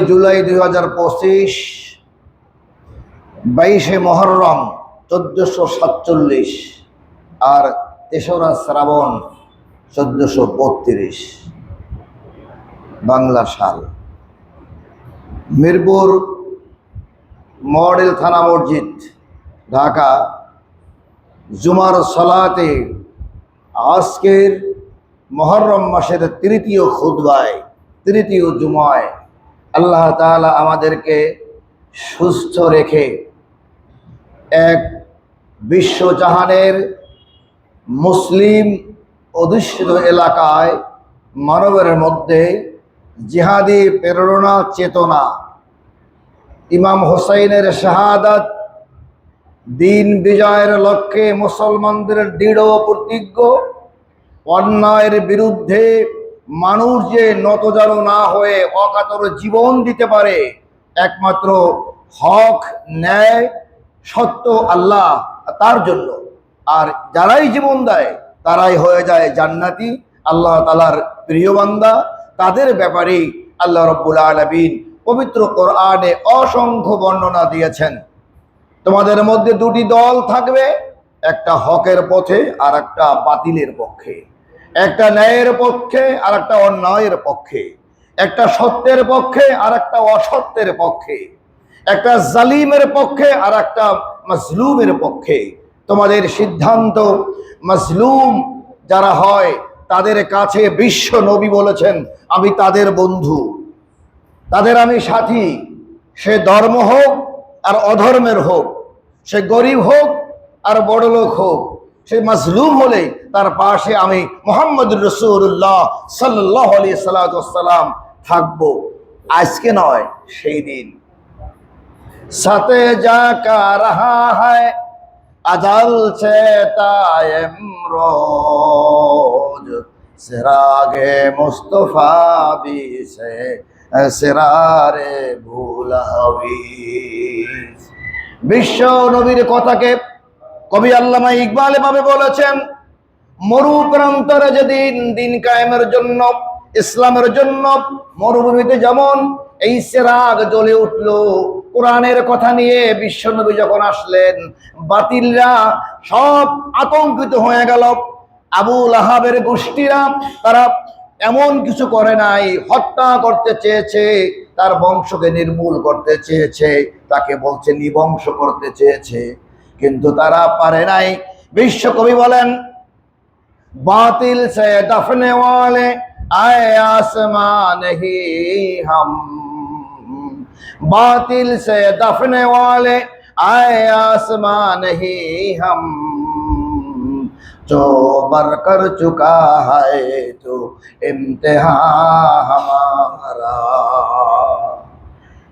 জুলাই 2025, 22শে মহররম 1447 আর 3রা শ্রাবণ 1432 বাংলা সাল। মিরপুর মডেল থানা মসজিদ, ঢাকা। জুমার সালাতে আজকের মহররম মাসের তৃতীয় খুতবায়, তৃতীয় জুমায় আল্লাহ তাআলা আমাদেরকে সুস্থ রেখে এক বিশ্বজাহানের মুসলিম অধ্যুষিত এলাকায় মানবের মধ্যে জিহাদি প্রেরণা চেতনা, ইমাম হোসাইনের শাহাদাত, দিন বিজয়ের লক্ষ্যে মুসলমানদের দৃঢ় প্রতিজ্ঞ, অন্যায়ের বিরুদ্ধে মানুষ যে নতজানু না হয়ে অকাতর জীবন দিতে পারে একমাত্র হক, ন্যায়, সত্য আল্লাহ তার জন্য। আর যারাই জীবন দেয় তারাই হয়ে যায় জান্নাতি, আল্লাহ তাআলার প্রিয় বান্দা। তাদের ব্যাপারেই আল্লাহ রাব্বুল আলামিন পবিত্র কোরআনে অসংখ্য বর্ণনা দিয়েছেন। তোমাদের মধ্যে দুটি দল থাকবে, একটা হকের পথে আর একটা বাতিলের পক্ষে, একটা ন্যায়ের পক্ষে আর একটা অন্যায়ের পক্ষে, একটা সত্যের পক্ষে আর একটা অসত্যের পক্ষে, একটা জালিমের পক্ষে আর একটা মাজলুমের পক্ষে। তোমাদের সিদ্ধান্ত মাজলুম যারা হয় তাদের কাছে বিশ্ব নবী বলেছেন, আমি তাদের বন্ধু, তাদের আমি সাথী। সে ধর্ম হোক আর অধর্মের হোক, সে গরিব হোক আর বড়লোক হোক, সে মাজলুম হলে তার পাশে আমি মুহাম্মদুর রাসূলুল্লাহ সাল্লাল্লাহু আলাইহি সাল্লাম থাকবো। আজকে নয়, সেই দিন। সাথে যা কা রাহা হ্যায় আজাল সে তায়েম রোজ, সিরাগে মুস্তফা বি সে সিরারে ভুলাবিস। বিশ্ব নবীর কথাকে কবি আল্লামা ইকবাল এভাবে বলেছেন, মরু প্রান্তরে যেদিন দিন কায়েমের জন্য, ইসলামের জন্য মরুভূমিতে যেমন এই সিরাগ জ্বলে উঠলো কোরআনের কথা নিয়ে, বিশ্বনবী যখন আসলেন বাতিলরা সব আতঙ্কিত হয়ে গেল। আবু লাহাবের গোষ্ঠীরা তারা এমন কিছু করে নাই, হত্যা করতে চেয়েছে, তার বংশকে নির্মূল করতে চেয়েছে, তাকে বলছে নিবংশ করতে চেয়েছে, কিন্তু তারা পারে নাই। বিশ্বকবি বলেন, বাতিল সে দফনে ওয়ালে আয়ে আসমান হি হাম, बातिल से दफने वाले आए आसमान ही हम, जो बर कर चुका है तो इम्तिहान हमारा।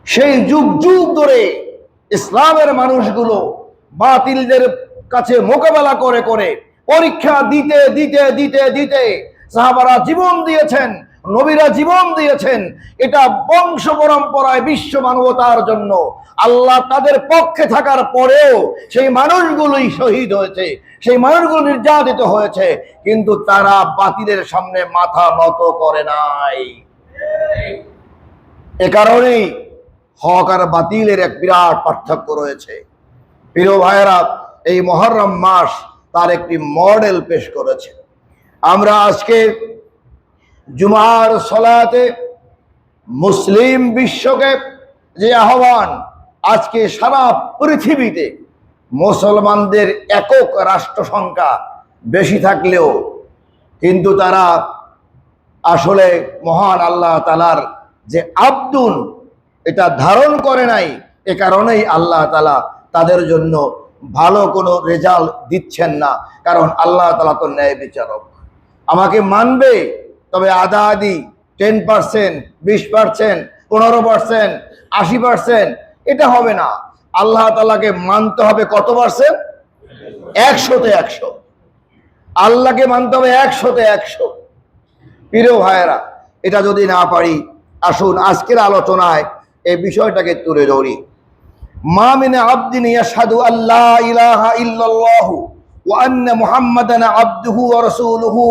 সেই যুগ যুগ ধরে ইসলামের মানুষগুলো বাতিলদের কাছে মোকাবেলা করে করে পরীক্ষা দিতে দিতে দিতে দিতে সাহাবারা জীবন দিয়েছেন, নবীরা জীবন দিয়েছেন। এটা বংশ পরম্পরায় বিশ্ব মানবতার জন্য। আল্লাহ তাদের পক্ষে থাকার পরেও সেই মানুষগুলোই শহীদ হয়েছে, সেই মানুষগুলো নির্যাতিত হয়েছে, কিন্তু তারা বাতিলের সামনে মাথা নত করে নাই। এ কারণেই হক আর বাতিলের এক বিরাট পার্থক্য রয়েছে। প্রিয় ভাইয়েরা, এই মহররম মাস তার একটি মডেল পেশ করেছে। আমরা আজকে জুমার সালাতে মুসলিম বিশ্বকে যে আহ্বান, আজকে সারা পৃথিবীতে মুসলমানদের একক রাষ্ট্র সংখ্যা বেশি থাকলেও কিন্তু তারা আসলে মহান আল্লাহ তাআলার যে আব্দুন এটা ধারণ করে নাই। এ কারণেই আল্লাহ তাআলা তাদের জন্য ভালো কোনো রেজাল্ট দিচ্ছেন না, কারণ আল্লাহ তাআলা তো ন্যায় বিচারক। আমাকে মানবে তবে আধা আধি 10%, 20%, 15%, 80% এটা হবে না। আল্লাহ তাআলাকে মানতে হবে কত পার্সেন্ট? 100-তে 100। আল্লাহকে মানতে হবে 100-তে 100। প্রিয় ভাইয়েরা, এটা যদি না পারি, আসুন আজকের আলোচনায় এই বিষয়টাকে তুলে ধরি। মা মিন আবদিন ইয়াশহাদু আল্লা ইলাহা ইল্লাল্লাহু ওয়া আন্না মুহাম্মাদান আবদুহু ওয়া রাসূলুহু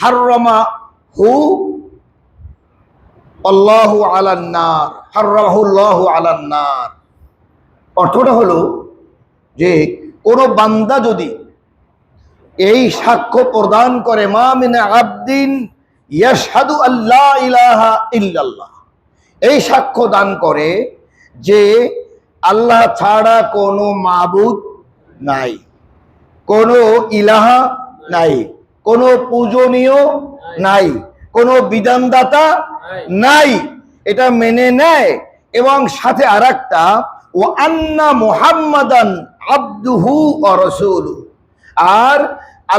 হাররামাহু আল্লাহু আলান নার, হারামাহুল্লাহু আলান নার। অর্থটা হলো যে কোন বান্দা যদি এই সাক্ষ্য প্রদান করে, মা মিন আবদিন ইয়াশহাদু আল্লা ইলাহা ইল্লাল্লাহ, এই সাক্ষ্য দান করে যে আল্লাহ ছাড়া কোনো মাবুদ নাই, কোনো ইলাহা নাই, কোনো পূজনীয় নাই, কোনো বিধানদাতা নাই, এটা মেনে নেয়। এবং সাথে আরেকটা, ও আন্না মুহাম্মাদান আবদুহু ওয়া রাসূলুহু, আর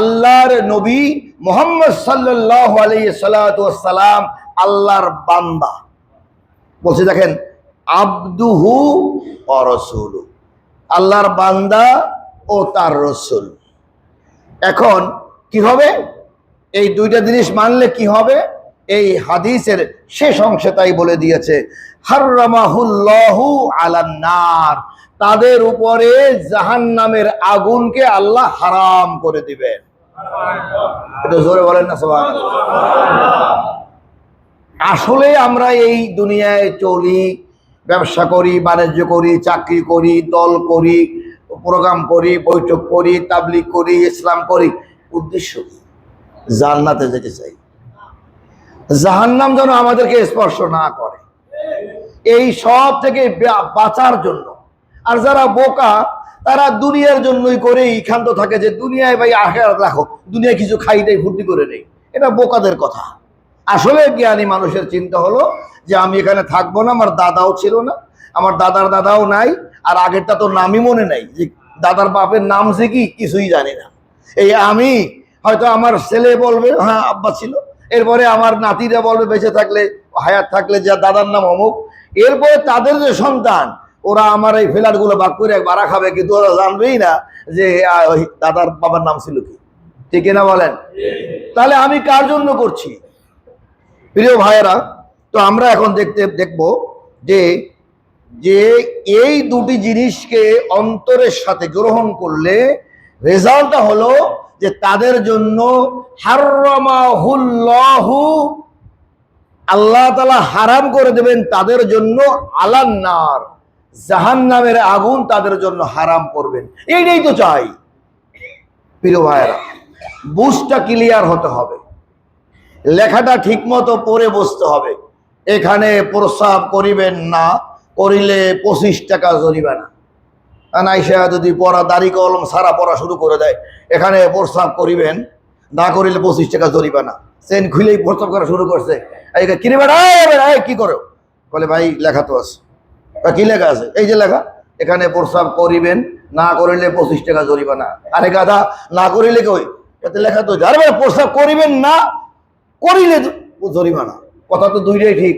আল্লাহর নবী মুহাম্মদ সাল্লাল্লাহু আলাইহি সাল্লাতু ওয়াস সালাম আল্লাহর বান্দা। বলছে দেখেন, আবদুহু ওয়া রাসূলুহু, আল্লাহর বান্দা ও তার রসুল। এখন কি হবে? এই দুইটা জিনিস মানলে কি হবে? এই হাদিসের শেষ অংশে তাই বলে দিয়েছে, হারামাহুল্লাহু আলান নার, তাদের উপরে জাহান্নামের আগুনকে আল্লাহ হারাম করে দিবেন। একটু জোরে বলেন না সুবহানাল্লাহ। আসলে আমরা এই দুনিয়ায় চলি, ব্যবসা করি, বাণিজ্য করি, চাকরি করি, দল করি, প্রোগ্রাম করি, বৈঠক করি, তাবলীগ করি, ইসলাম করি, উদ্দেশ্য জান্নাতে যেতে চাই, জাহান্নাম যেন আমাদেরকে স্পর্শ না করে, এই সব থেকে বাঁচার জন্য। আর যারা বোকা তারা দুনিয়ার জন্যই করেই ক্ষান্ত থাকে, যে দুনিয়ায় ভাই আখিরাত রাখো, দুনিয়া কিছু খাইটাই ফুর্তি করে নেই। এটা বোকাদের কথা। আসলে জ্ঞানী মানুষের চিন্তা হলো যে আমি এখানে থাকবো না, আমার দাদাও ছিল না, আমার দাদার দাদাও নাই, আর আগেরটা তো নামই মনে নাই, যে দাদার বাপের নাম যে কি কিছুই জানি না। এই আমি হয়তো আমার ছেলে বলবে হ্যাঁ আব্বা ছিল, এরপরে আমার নাতিরা বলবে বেঁচে থাকলে হায়াত থাকলে যে দাদার নাম অমুক, এরপরে তাদের যে সন্তান ওরা আমার এই ফ্ল্যাটগুলো ভাগ করে বাড়া খাবে, কিন্তু ওরা জানবেই না যে ওই দাদার বাবার নাম ছিল কি। ঠিক না বলেন? তাহলে আমি কার জন্য করছি? প্রিয় ভাইয়েরা, তো আমরা এখন দেখব যে যে এই দুটি জিনিসকে অন্তরের সাথে গ্রহণ করলে রেজাল্টটা হলো যে তাদের জন্য হারামাহুল্লাহু, আল্লাহ তাআলা হারাম করে দেবেন তাদের জন্য, আলান নার, জাহান্নামের আগুন তাদের জন্য হারাম করবেন। এইটাই তো চাই। প্রিয় ভাইয়েরা, বুঝটা ক্লিয়ার হতে হবে, লেখাটা ঠিক মতো পড়ে বসতে হবে। এখানে প্রস্রাব করিবেন না, করিলে 25 টাকা জরিমানা। আনাইসা যদি পড়া দাড়ি কলম সারা পড়া শুরু করে দেয়, এখানে প্রস্রাব করিবেন না, করিলে 25 টাকা জরিমানা। চেন খুলেই প্রস্রাব করা শুরু করছে, কিনে বেড়ায় কি করো? বলে ভাই লেখা তো আছে। কি লেখা আছে? এই যে লেখা, এখানে প্রস্রাব করিবেন না, করিলে 25 টাকা জরিমানা। আরে গাধা, না করিলে কই? এতে লেখা তো, আরে ভাই প্রস্রাব করিবেন না, করিলে জরিমানা। কথা তো দুইটাই ঠিক।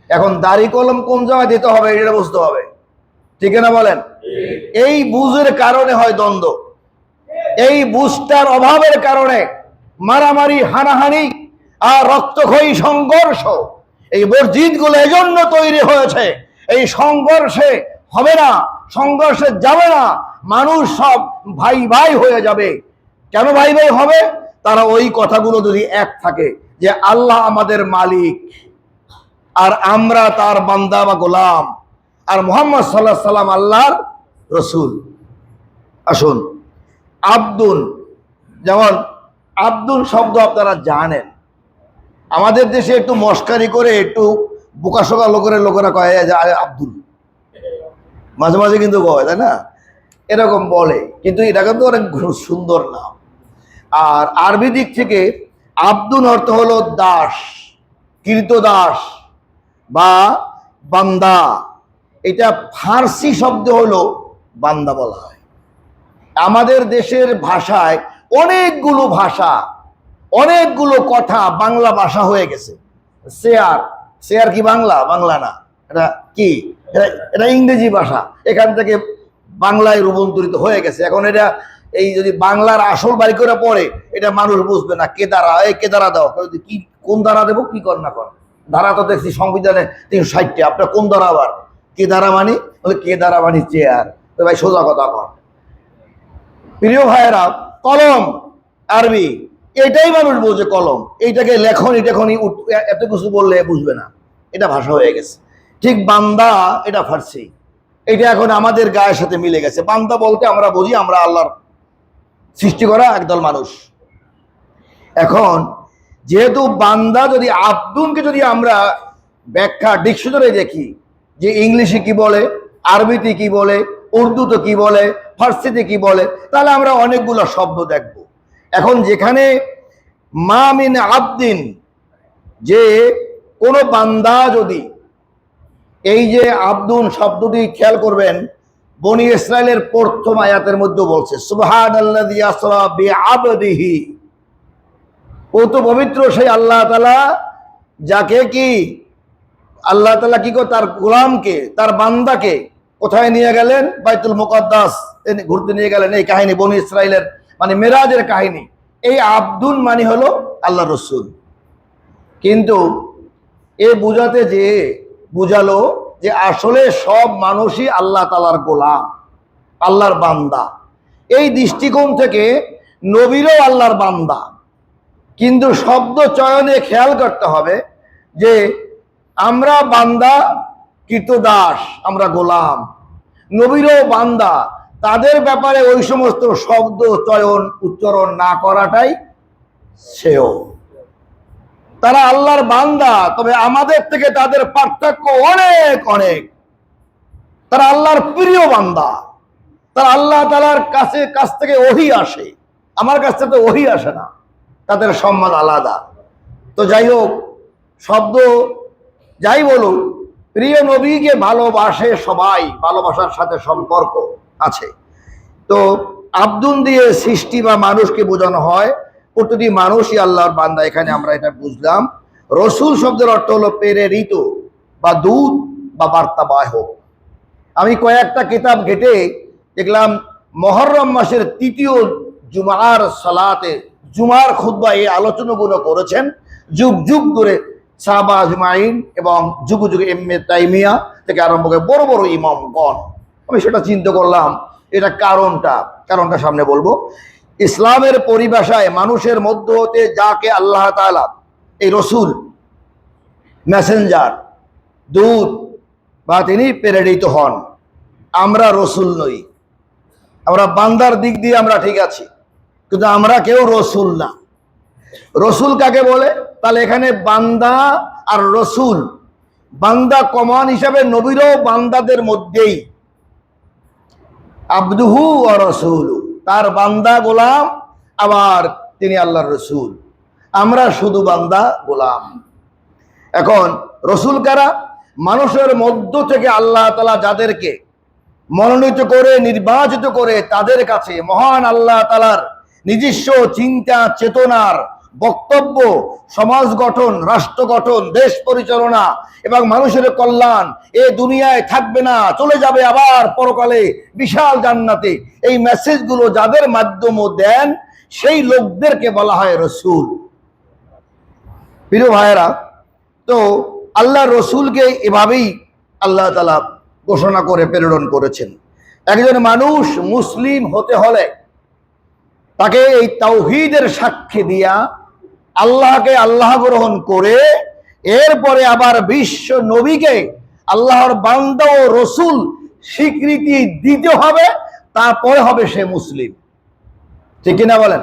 এখন দাড়ি কলম কোন জায়গায় দিতে হবে এটা বুঝতে হবে। ঠিক না বলেন? এই বুঝের কারণে হয় দ্বন্দ্ব, এই বুঝটার অভাবের কারণে মারামারি, হানাহানি আর রক্তক্ষয়ী সংঘর্ষ। এই মসজিদ গুলো এজন্য তৈরি হয়েছে, এই সংঘর্ষে হবে না, সংঘর্ষে যাবে না, মানুষ সব ভাই ভাই হয়ে যাবে। কেন ভাই ভাই হবে? তারা ওই কথাগুলো যদি এক থাকে, যে আল্লাহ আমাদের মালিক আর আমরা তার বান্দা বা গোলাম, আর মুহাম্মদ সাল্লাল্লাহু আলাইহি সাল্লাম আল্লাহর রসুল। আসুন, আব্দুন, যেমন আব্দুল শব্দ আপনারা জানেন, আমাদের দেশে একটু মস্কারি করে একটু বোকাশোকা লোকেরা কয় যে আব্দুল, মাঝে মাঝে কিন্তু কয়, তাই না? এরকম বলে, কিন্তু এটা কিন্তু অনেক সুন্দর নাম। আর আরবি দিক থেকে আব্দুল অর্থ হলো দাস, কৃতদাস বা বান্দা। এটা ফার্সি শব্দ হলো বান্দা বলা হয়। আমাদের দেশের ভাষায় অনেকগুলো ভাষা, অনেকগুলো কথা বাংলা ভাষা হয়ে গেছে। শেয়ার, শেয়ার কি বাংলা? বাংলা না, এটা কি? এটা ইংরেজি ভাষা, এখান থেকে বাংলায় রূপান্তরিত হয়ে গেছে। এখন এটা এই যদি বাংলার আসল বাড়ি করে পড়ে, এটা মানুষ বুঝবে না। কে দ্বারা, এই কে দ্বারা দাও, কি কোন দ্বারা দেবো, কি কর না কর। ধারা তো দেখছি সংবিধানে 360টা, আপনার কোন দ্বারা আবার কে দ্বারা মানি? বলে কে দ্বারা মানি চেয়ার। তো ভাই সোজা কথা কর। প্রিয় ভাইয়েরা, কলম আরবি, এটাই মানুষ বোঝে কলম। এইটাকে লেখনি টেখনি এত কিছু বললে বুঝবে না। এটা ভাষা হয়ে গেছে। ঠিক বান্দা এটা ফার্সি, এটা এখন আমাদের গায়ের সাথে মিলে গেছে। বান্দা বলতে আমরা বুঝি আমরা আল্লাহর সৃষ্টি করা একদল মানুষ। এখন যেহেতু বান্দা, যদি আব্দুনকে যদি আমরা ব্যাখ্যা ডিকশনারি দেখি যে ইংলিশে কি বলে, আরবিতে কি বলে, উর্দুতে কি বলে, ফার্সিতে কি বলে, তাহলে আমরা অনেকগুলো শব্দ দেখব। এখন যেখানে মা মিন আবদিন, যে কোনো বান্দা, যদি এই যে আব্দুন শব্দটি খেয়াল করবেন, বনি ইসরাইলের প্রথম আয়াতের মধ্যে বলছে সুবহানাল্লাযী আসরা বিআবদিহি, ও তো পবিত্র সেই আল্লাহ তাআলা যাকে কি আল্লাহ তাআলা কি করে তার গোলামকে, তার বান্দাকে কোথায় নিয়ে গেলেন? বাইতুল মুকাদ্দাস ঘুরতে নিয়ে গেলেন। এই কাহিনী বনি ইসরাইলের মানে মেরাজের কাহিনী। এই আব্দুন মানে হলো আল্লাহ রসুল। কিন্তু এ বুঝাতে যে বুঝালো যে আসলে সব মানুষই আল্লাহ তাআলার গোলাম, আল্লাহর বান্দা। এই দৃষ্টিকোণ থেকে নবীরও আল্লাহর বান্দা। কিন্তু শব্দ চয়নে খেয়াল করতে হবে যে আমরা বান্দা, কৃতদাস, আমরা গোলাম। নবীরও বান্দা, তাদের ব্যাপারে ওই সমস্ত শব্দ চয়ন উচ্চারণ না করাটাই শ্রেয়। তারা আল্লাহর বান্দা, তবে আমাদের থেকে তাদের পার্থক্য অনেক অনেক। তারা আল্লাহর প্রিয় বান্দা, তারা আল্লাহ তাআলার কাছ থেকে ওহী আসে, আমার কাছ থেকে ওহী আসে না, তাদের সম্মান আলাদা। তো যাই হোক, শব্দ যাই বলুন, প্রিয় নবীকে ভালোবাসে সবাই, ভালোবাসার সাথে সম্পর্ক আছে। তো আব্দুন দিয়ে সৃষ্টি বা মানুষকে বোঝানো হয়, প্রতিটি মানুষই আল্লাহর বান্দা। এখানে আমরা এটা বুঝলাম। রসুল শব্দের অর্থ হলো প্রেরিত বা দূত বা বার্তাবাহক। আমি কয়েকটা কিতাব ঘেটে দেখলাম মুহররম মাসের তৃতীয় জুমার সালাতে, জুমার খুতবা এই আলোচনাগুলো করেছেন যুগ যুগ ধরে সাহাবা আজমাইন এবং যুগ যুগে ইবনে তাইমিয়া থেকে আরম্ভ করে বড় বড় ইমামগণ। আমি সেটা চিন্তা করলাম, এটা কারণটা সামনে বলবো। ইসলামের পরিভাষায় মানুষের মধ্য হতে যাকে আল্লাহ তাআলা, এই রসুল, মেসেঞ্জার, দূত বা তিনি প্রেরিত হন। আমরা রসুল নই, আমরা বান্দার দিক দিয়ে আমরা ঠিক আছি, কিন্তু আমরা কেউ রসুল না। রসুল কাকে বলে? তাহলে এখানে বান্দা আর রসুল, বান্দা কমন হিসাবে নবীরও বান্দাদের মধ্যেই আব্দুহু ওয়া রাসূলু, তার বান্দা গোলাম, আবার তিনি আল্লাহর রসুল। আমরা শুধু বান্দা গোলাম। এখন রসুল কারা? মানুষের মধ্য থেকে আল্লাহ তাআলা যাদেরকে মনোনীত করে নির্বাচিত করে তাদের কাছে মহান আল্লাহ তাআলার নিজস্ব চিন্তা চেতনার বক্তব্য, সমাজ গঠন, রাষ্ট্র গঠন, দেশ পরিচালনা এবং মানুষের কল্যাণ, এ দুনিয়ায় থাকবে না, চলে যাবে আবার পরকালে বিশাল জান্নাতে, এই মেসেজগুলো যাদের মাধ্যমে দেন সেই লোকদেরকে বলা হয় রসুল। প্রিয় ভাইয়েরা, তো আল্লাহ রসুলকে এভাবেই আল্লাহ তাআলা ঘোষণা করে প্রেরণ করেছেন। একজন মানুষ মুসলিম হতে হলে তাকে এই তাওহীদের সাক্ষী দিয়া আল্লাহকে আল্লাহ গ্রহণ করে এরপরে আবার বিশ্ব নবীকে আল্লাহর বান্দা ও রসুল স্বীকৃতি দিতে হবে, তারপরে হবে সে মুসলিম। ঠিক কিনা বলেন?